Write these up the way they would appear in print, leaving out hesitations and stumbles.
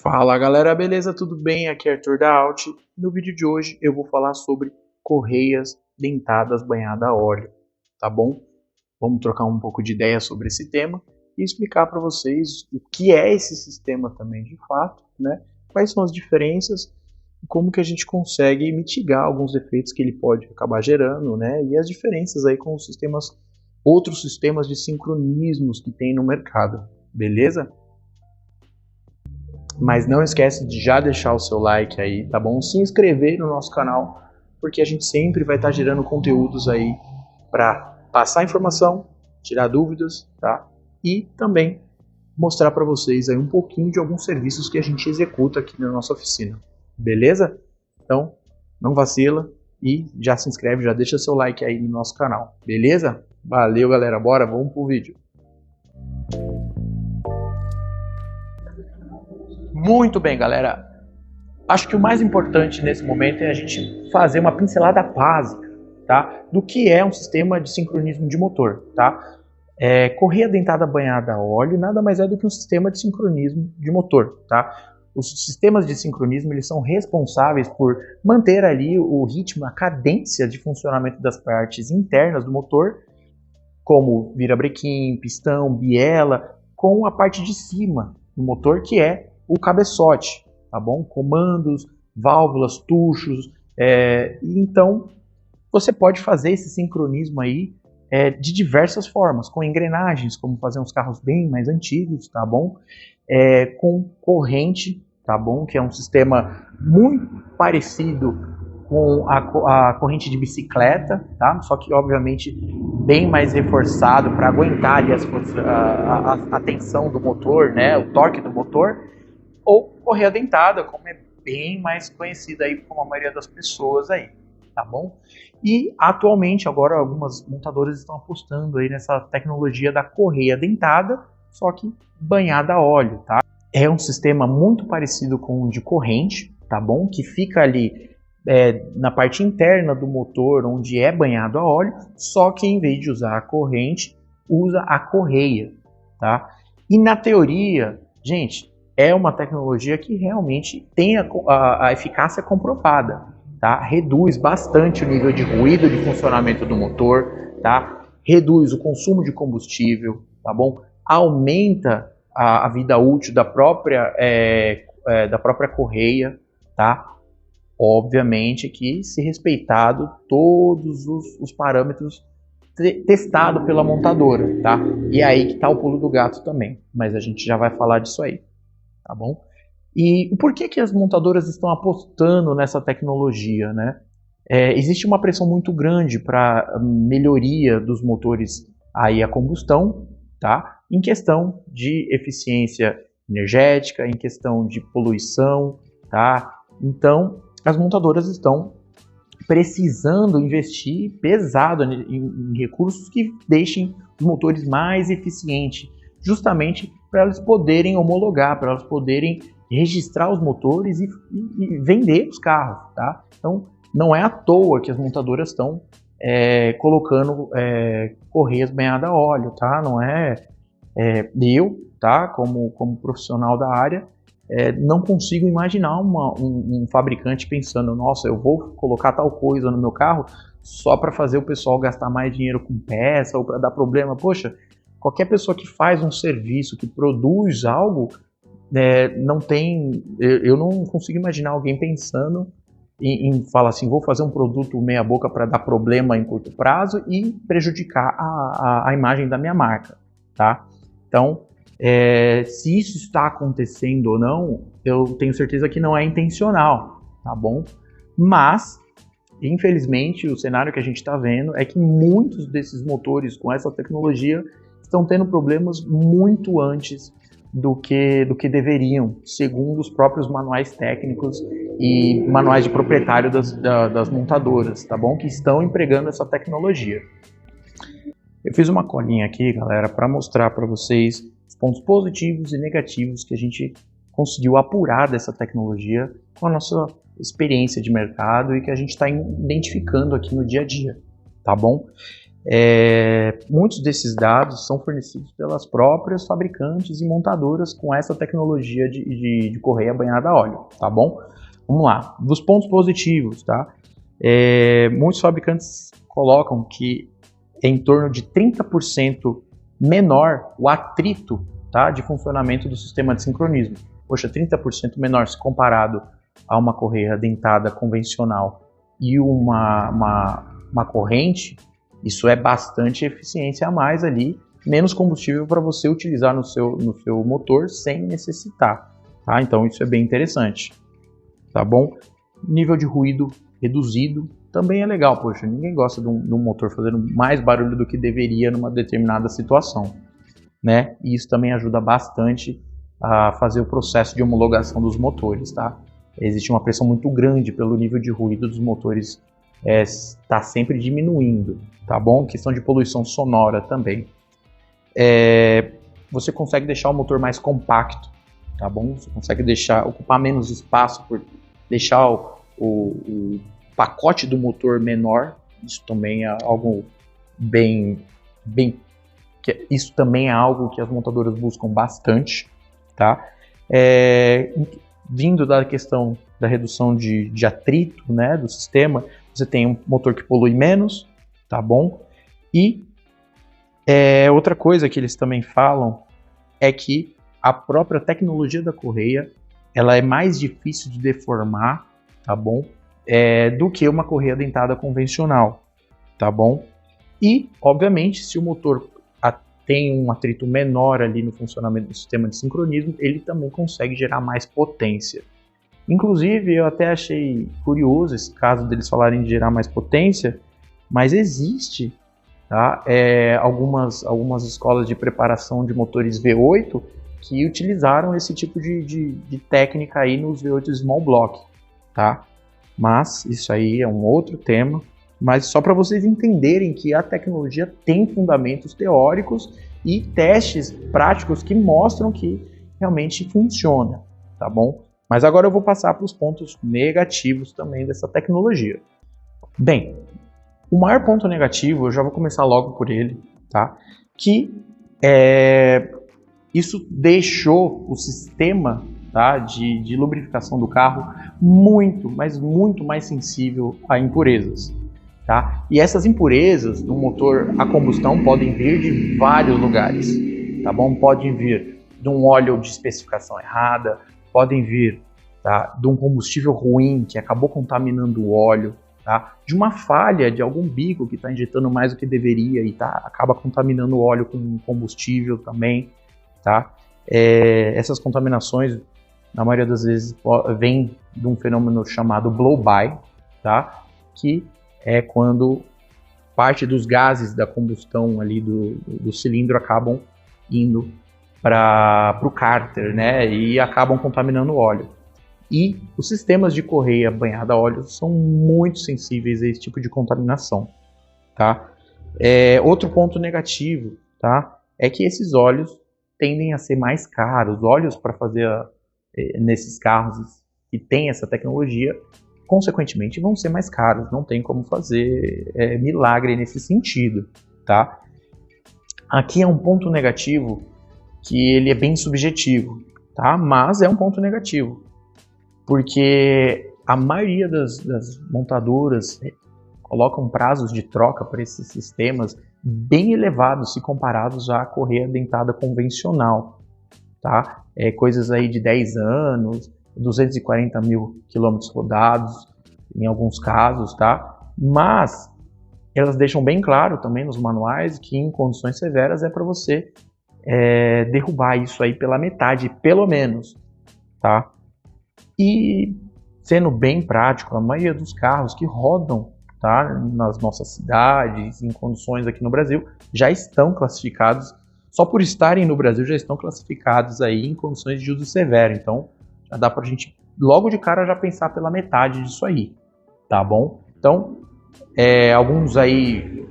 Fala galera, beleza? Tudo bem? Aqui é Arthur da Alt. No vídeo de hoje eu vou falar sobre correias dentadas banhadas a óleo, tá bom? Vamos trocar um pouco de ideia sobre esse tema e explicar para vocês o que é esse sistema também de fato, né? Quais são as diferenças e como que a gente consegue mitigar alguns defeitos que ele pode acabar gerando, né? E as diferenças aí com os outros sistemas de sincronismos que tem no mercado, beleza? Mas não esquece de já deixar o seu like aí, tá bom? Se inscrever no nosso canal, porque a gente sempre vai estar gerando conteúdos aí para passar informação, tirar dúvidas, tá? E também mostrar para vocês aí um pouquinho de alguns serviços que a gente executa aqui na nossa oficina, beleza? Então, não vacila e já se inscreve, já deixa seu like aí no nosso canal, beleza? Valeu galera, bora, vamos pro vídeo. Muito bem, galera. Acho que o mais importante nesse momento é a gente fazer uma pincelada básica, tá? Do que é um sistema de sincronismo de motor, tá? Correia dentada banhada a óleo nada mais é do que um sistema de sincronismo de motor, tá? Os sistemas de sincronismo eles são responsáveis por manter ali o ritmo, a cadência de funcionamento das partes internas do motor, como virabrequim, pistão, biela, com a parte de cima do motor, que é o cabeçote, tá bom? Comandos, válvulas, tuchos, então você pode fazer esse sincronismo aí de diversas formas, com engrenagens, como fazer uns carros bem mais antigos, tá bom? Com corrente, tá bom? Que é um sistema muito parecido com a corrente de bicicleta, tá? Só que obviamente bem mais reforçado para aguentar ali a tensão do motor, né? O torque do motor. Ou correia dentada, como é bem mais conhecida aí por a maioria das pessoas aí, tá bom? E atualmente agora algumas montadoras estão apostando aí nessa tecnologia da correia dentada, só que banhada a óleo, tá? É um sistema muito parecido com o de corrente, tá bom? Que fica ali na parte interna do motor, onde é banhado a óleo, só que em vez de usar a corrente, usa a correia, tá? E na teoria, gente, é uma tecnologia que realmente tem a eficácia comprovada, tá? Reduz bastante o nível de ruído de funcionamento do motor, tá? Reduz o consumo de combustível, tá bom? Aumenta a vida útil da própria correia, tá? Obviamente que se respeitado todos os parâmetros testados pela montadora, tá? E aí que tá o pulo do gato também, mas a gente já vai falar disso aí. Tá bom? E por que as montadoras estão apostando nessa tecnologia, né? Existe uma pressão muito grande para melhoria dos motores aí a combustão, tá? Em questão de eficiência energética, em questão de poluição, tá? Então, as montadoras estão precisando investir pesado em recursos que deixem os motores mais eficientes, justamente para elas poderem homologar, para elas poderem registrar os motores e vender os carros, tá? Então, não é à toa que as montadoras estão colocando correias banhadas a óleo, tá? Não eu, tá? Como profissional da área, não consigo imaginar um fabricante pensando, nossa, eu vou colocar tal coisa no meu carro só para fazer o pessoal gastar mais dinheiro com peça ou para dar problema. Poxa, qualquer pessoa que faz um serviço, que produz algo, eu não consigo imaginar alguém pensando em falar assim, vou fazer um produto meia boca para dar problema em curto prazo e prejudicar a imagem da minha marca, tá? Então, se isso está acontecendo ou não, eu tenho certeza que não é intencional, tá bom? Mas, infelizmente, o cenário que a gente está vendo é que muitos desses motores com essa tecnologia estão tendo problemas muito antes do que deveriam, segundo os próprios manuais técnicos e manuais de proprietário das montadoras, tá bom? Que estão empregando essa tecnologia. Eu fiz uma colinha aqui, galera, para mostrar para vocês os pontos positivos e negativos que a gente conseguiu apurar dessa tecnologia com a nossa experiência de mercado e que a gente está identificando aqui no dia a dia, tá bom? Muitos desses dados são fornecidos pelas próprias fabricantes e montadoras com essa tecnologia de correia banhada a óleo, tá bom? Vamos lá, dos pontos positivos, tá? Muitos fabricantes colocam que é em torno de 30% menor o atrito, tá, de funcionamento do sistema de sincronismo. Poxa, 30% menor se comparado a uma correia dentada convencional e uma corrente. Isso é bastante eficiência a mais ali, menos combustível para você utilizar no seu motor sem necessitar, tá? Então isso é bem interessante, tá bom? Nível de ruído reduzido também é legal, poxa, ninguém gosta de um motor fazendo mais barulho do que deveria numa determinada situação, né? E isso também ajuda bastante a fazer o processo de homologação dos motores, tá? Existe uma pressão muito grande pelo nível de ruído dos motores, está sempre diminuindo, tá bom? Questão de poluição sonora também. Você consegue deixar o motor mais compacto, tá bom? Você consegue ocupar menos espaço por deixar o pacote do motor menor. Isso também é algo isso também é algo que as montadoras buscam bastante, tá? Vindo da questão da redução de atrito, né, do sistema, você tem um motor que polui menos, tá bom? E outra coisa que eles também falam é que a própria tecnologia da correia, ela é mais difícil de deformar, tá bom? Do que uma correia dentada convencional, tá bom? E, obviamente, se o motor tem um atrito menor ali no funcionamento do sistema de sincronismo, ele também consegue gerar mais potência. Inclusive, eu até achei curioso esse caso deles falarem de gerar mais potência, mas existe, tá, algumas escolas de preparação de motores V8 que utilizaram esse tipo de técnica aí nos V8 Small Block, tá? Mas isso aí é um outro tema, mas só para vocês entenderem que a tecnologia tem fundamentos teóricos e testes práticos que mostram que realmente funciona, tá bom? Mas agora eu vou passar para os pontos negativos também dessa tecnologia. Bem, o maior ponto negativo, eu já vou começar logo por ele, tá? Que isso deixou o sistema, tá, de lubrificação do carro muito, mas muito mais sensível a impurezas, tá? E essas impurezas no motor a combustão podem vir de vários lugares, tá bom? Podem vir de um óleo de especificação errada, podem vir, tá, de um combustível ruim que acabou contaminando o óleo, tá? De uma falha de algum bico que está injetando mais do que deveria e acaba contaminando o óleo com combustível também, tá? Essas contaminações, na maioria das vezes, vem de um fenômeno chamado blow-by, tá? Que é quando parte dos gases da combustão ali do cilindro acabam indo para o cárter, né? E acabam contaminando o óleo. E os sistemas de correia banhada a óleo são muito sensíveis a esse tipo de contaminação, tá? Outro ponto negativo, tá? É que esses óleos tendem a ser mais caros. Óleos para fazer nesses carros que tem essa tecnologia, consequentemente, vão ser mais caros. Não tem como fazer milagre nesse sentido, tá? Aqui é um ponto negativo que ele é bem subjetivo, tá? Mas é um ponto negativo, porque a maioria das montadoras colocam prazos de troca para esses sistemas bem elevados se comparados à correia dentada convencional, tá? Coisas aí de 10 anos, 240 mil quilômetros rodados, em alguns casos, tá? Mas elas deixam bem claro também nos manuais que em condições severas é para você derrubar isso aí pela metade, pelo menos, tá? E sendo bem prático, a maioria dos carros que rodam, tá, nas nossas cidades, em condições aqui no Brasil, já estão classificados, só por estarem no Brasil já estão classificados aí em condições de uso severo. Então já dá pra gente logo de cara já pensar pela metade disso aí, tá bom? Então alguns aí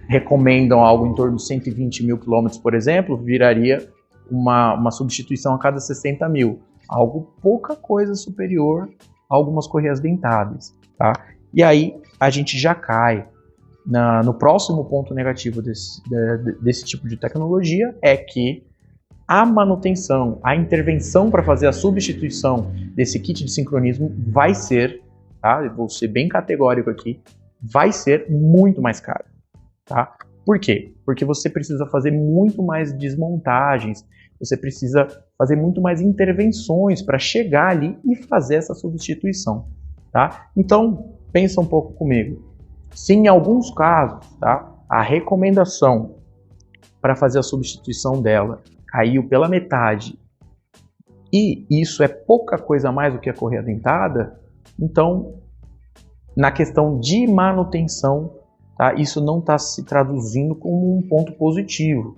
recomendam algo em torno de 120 mil quilômetros, por exemplo, viraria uma substituição a cada 60 mil. Algo pouca coisa superior a algumas correias dentadas, tá? E aí a gente já cai no próximo ponto negativo desse tipo de tecnologia é que a manutenção, a intervenção para fazer a substituição desse kit de sincronismo vai ser, tá? Eu vou ser bem categórico aqui, vai ser muito mais caro, tá? Por quê? Porque você precisa fazer muito mais desmontagens, você precisa fazer muito mais intervenções para chegar ali e fazer essa substituição, tá? Então, pensa um pouco comigo. Se em alguns casos, tá, a recomendação para fazer a substituição dela caiu pela metade e isso é pouca coisa mais do que a correia dentada, então, na questão de manutenção, tá, isso não está se traduzindo como um ponto positivo,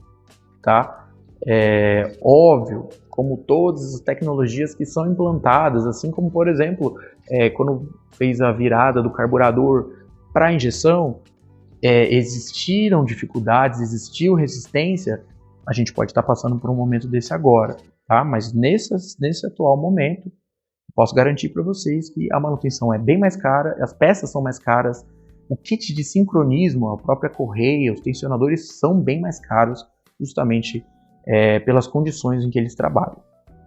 tá? É óbvio, como todas as tecnologias que são implantadas, assim como, por exemplo, quando fez a virada do carburador para a injeção, existiram dificuldades, existiu resistência, a gente pode estar passando por um momento desse agora, tá? Mas nesse atual momento, posso garantir para vocês que a manutenção é bem mais cara, as peças são mais caras, o kit de sincronismo, a própria correia, os tensionadores são bem mais caros, justamente pelas condições em que eles trabalham,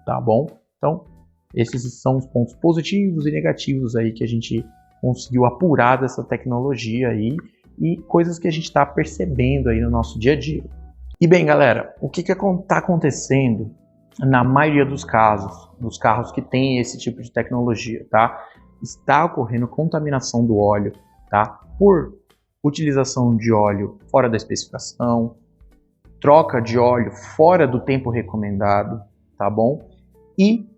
tá bom? Então, esses são os pontos positivos e negativos aí que a gente conseguiu apurar dessa tecnologia aí e coisas que a gente está percebendo aí no nosso dia a dia. E bem, galera, o que está acontecendo na maioria dos casos, dos carros que têm esse tipo de tecnologia, tá? Está ocorrendo contaminação do óleo, tá? Por utilização de óleo fora da especificação, troca de óleo fora do tempo recomendado, tá bom? E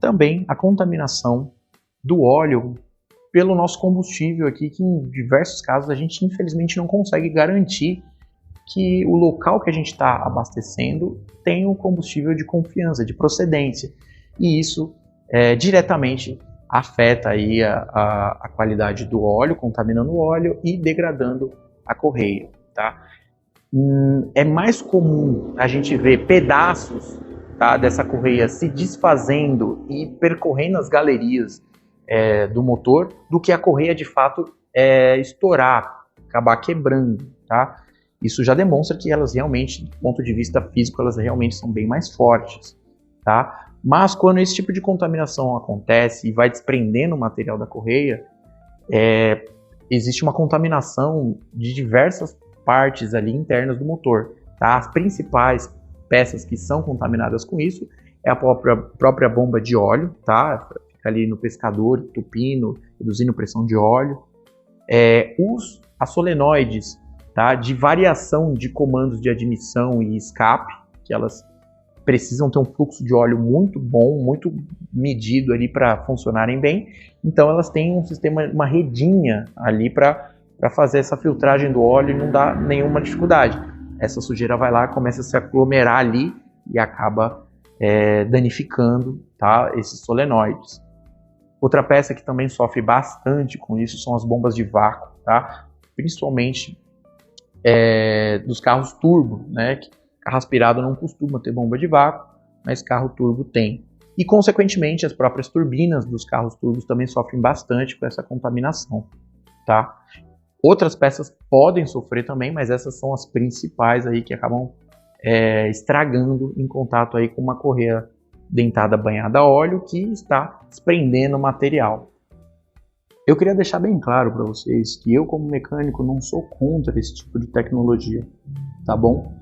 também a contaminação do óleo pelo nosso combustível aqui, que em diversos casos a gente infelizmente não consegue garantir que o local que a gente está abastecendo tem um combustível de confiança, de procedência. E isso diretamente afeta aí a qualidade do óleo, contaminando o óleo e degradando a correia, tá? É mais comum a gente ver pedaços, tá, dessa correia se desfazendo e percorrendo as galerias do motor do que a correia de fato estourar, acabar quebrando, tá? Isso já demonstra que elas realmente, do ponto de vista físico, elas realmente são bem mais fortes, tá? Mas quando esse tipo de contaminação acontece e vai desprendendo o material da correia, existe uma contaminação de diversas partes ali internas do motor, tá? As principais peças que são contaminadas com isso é a própria bomba de óleo, tá? Fica ali no pescador, tupindo, reduzindo pressão de óleo. As solenoides, tá? De variação de comandos de admissão e escape, que elas precisam ter um fluxo de óleo muito bom, muito medido ali para funcionarem bem. Então elas têm um sistema, uma redinha ali para fazer essa filtragem do óleo e não dá nenhuma dificuldade. Essa sujeira vai lá, começa a se aglomerar ali e acaba danificando, tá, esses solenoides. Outra peça que também sofre bastante com isso são as bombas de vácuo, tá? Principalmente dos carros turbo, né? Carro aspirado não costuma ter bomba de vácuo, mas carro turbo tem. E, consequentemente, as próprias turbinas dos carros turbos também sofrem bastante com essa contaminação, tá? Outras peças podem sofrer também, mas essas são as principais aí que acabam estragando em contato aí com uma correia dentada banhada a óleo que está desprendendo o material. Eu queria deixar bem claro para vocês que eu, como mecânico, não sou contra esse tipo de tecnologia, tá bom?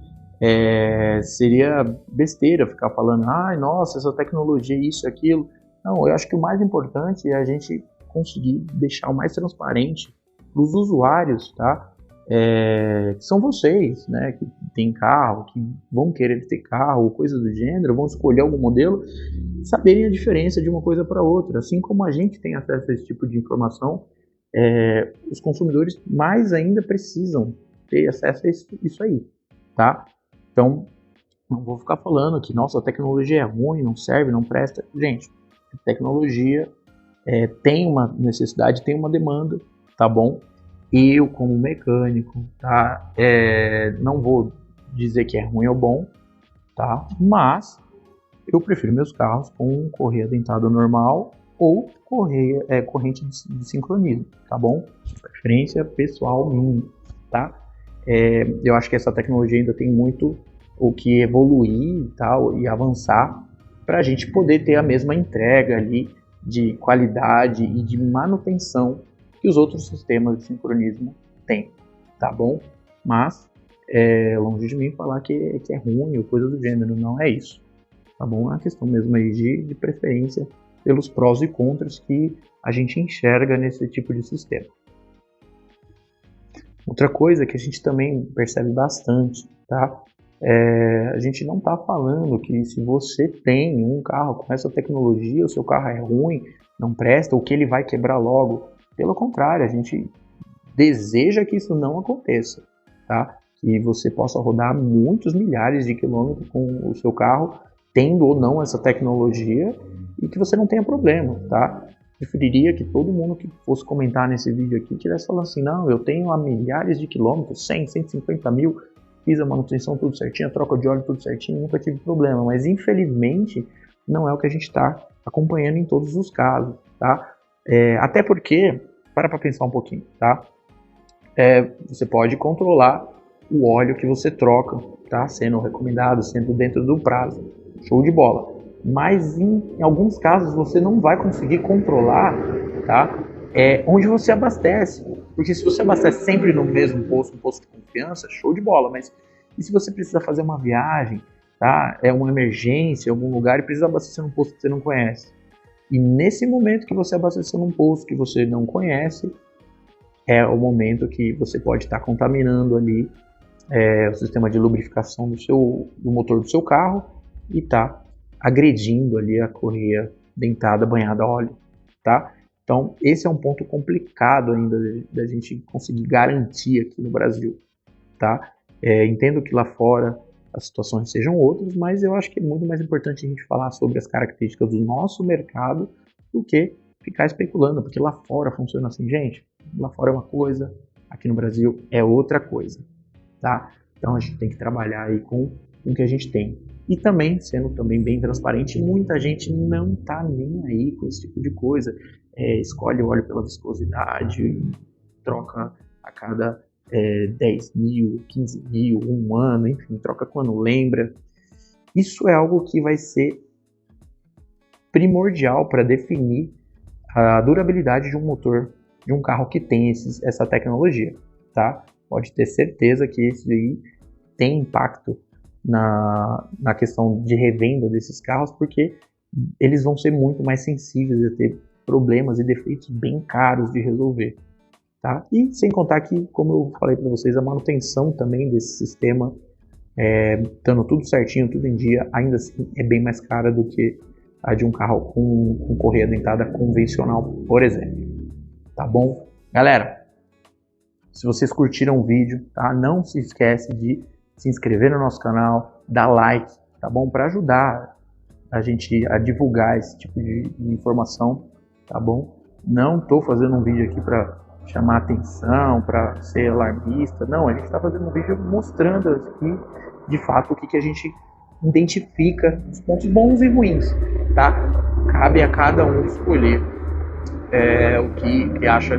Seria besteira ficar falando, nossa, essa tecnologia, isso e aquilo. Não, eu acho que o mais importante é a gente conseguir deixar o mais transparente para os usuários, tá? Que são vocês, né? Que tem carro, que vão querer ter carro, coisas do gênero, vão escolher algum modelo, saberem a diferença de uma coisa para outra. Assim como a gente tem acesso a esse tipo de informação, os consumidores mais ainda precisam ter acesso a isso aí, tá? Então, não vou ficar falando que, nossa, a tecnologia é ruim, não serve, não presta. Gente, a tecnologia tem uma necessidade, tem uma demanda, tá bom? Eu, como mecânico, tá? Não vou dizer que é ruim ou bom, tá? Mas eu prefiro meus carros com correia dentada normal ou corrente de sincronismo, tá bom? Preferência pessoal minha. tá? Eu acho que essa tecnologia ainda tem muito o que evoluir e tal, e avançar para a gente poder ter a mesma entrega ali de qualidade e de manutenção que os outros sistemas de sincronismo têm, tá bom? Mas longe de mim falar que é ruim ou coisa do gênero, não é isso, tá bom? É uma questão mesmo aí de preferência pelos prós e contras que a gente enxerga nesse tipo de sistema. Outra coisa que a gente também percebe bastante, tá? A gente não está falando que se você tem um carro com essa tecnologia, o seu carro é ruim, não presta, ou que ele vai quebrar logo. Pelo contrário, a gente deseja que isso não aconteça, tá? Que você possa rodar muitos milhares de quilômetros com o seu carro, tendo ou não essa tecnologia, e que você não tenha problema, tá? Preferiria que todo mundo que fosse comentar nesse vídeo aqui tivesse falando assim, não, eu tenho há milhares de quilômetros, 100, 150 mil, fiz a manutenção tudo certinho, a troca de óleo tudo certinho, nunca tive problema, mas infelizmente não é o que a gente está acompanhando em todos os casos, tá? Até porque, para pensar um pouquinho, tá? Você pode controlar o óleo que você troca, tá? Sendo recomendado, sendo dentro do prazo, show de bola. Mas em alguns casos você não vai conseguir controlar, tá? Onde você abastece, porque se você abastece sempre no mesmo posto, um posto de confiança, show de bola, mas e se você precisa fazer uma viagem, tá? Uma emergência em algum lugar e precisa abastecer num posto que você não conhece, e nesse momento que você abastecer num posto que você não conhece, é o momento que você pode estar contaminando ali o sistema de lubrificação do motor do seu carro e tá agredindo ali a correia dentada banhada a óleo, tá? Então, esse é um ponto complicado ainda da gente conseguir garantir aqui no Brasil, tá? Entendo que lá fora as situações sejam outras, mas eu acho que é muito mais importante a gente falar sobre as características do nosso mercado do que ficar especulando, porque lá fora funciona assim, gente. Lá fora é uma coisa, aqui no Brasil é outra coisa, tá? Então a gente tem que trabalhar aí com o que a gente tem. E também, sendo também bem transparente, muita gente não tá nem aí com esse tipo de coisa. Escolhe o óleo pela viscosidade, troca a cada 10 mil, 15 mil, um ano, enfim, troca quando lembra. Isso é algo que vai ser primordial para definir a durabilidade de um motor de um carro que tem essa tecnologia, tá? Pode ter certeza que isso aí tem impacto na questão de revenda desses carros, porque eles vão ser muito mais sensíveis a ter problemas e defeitos bem caros de resolver, tá? E sem contar que, como eu falei para vocês, a manutenção também desse sistema, estando tudo certinho, tudo em dia, ainda assim é bem mais cara do que a de um carro com correia dentada convencional, por exemplo. Tá bom? Galera, se vocês curtiram o vídeo, tá? Não se esquece de se inscrever no nosso canal, dar like, tá bom? Para ajudar a gente a divulgar esse tipo de informação, tá bom? Não tô fazendo um vídeo aqui para chamar atenção, para ser alarmista, não. A gente está fazendo um vídeo mostrando aqui, de fato, o que a gente identifica, os pontos bons e ruins, tá? Cabe a cada um escolher o que acha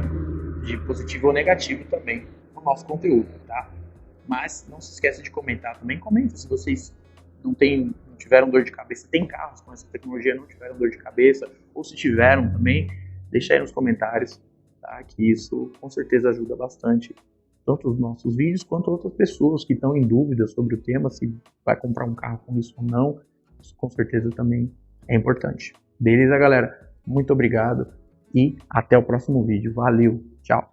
de positivo ou negativo também no nosso conteúdo, tá? Mas não se esqueça de comentar também. Comenta se vocês não tiveram dor de cabeça, tem carros com essa tecnologia, não tiveram dor de cabeça, ou se tiveram também, deixa aí nos comentários, tá? Que isso com certeza ajuda bastante, tanto os nossos vídeos quanto outras pessoas que estão em dúvida sobre o tema, se vai comprar um carro com isso ou não. Isso com certeza também é importante. Beleza, galera? Muito obrigado e até o próximo vídeo. Valeu, tchau!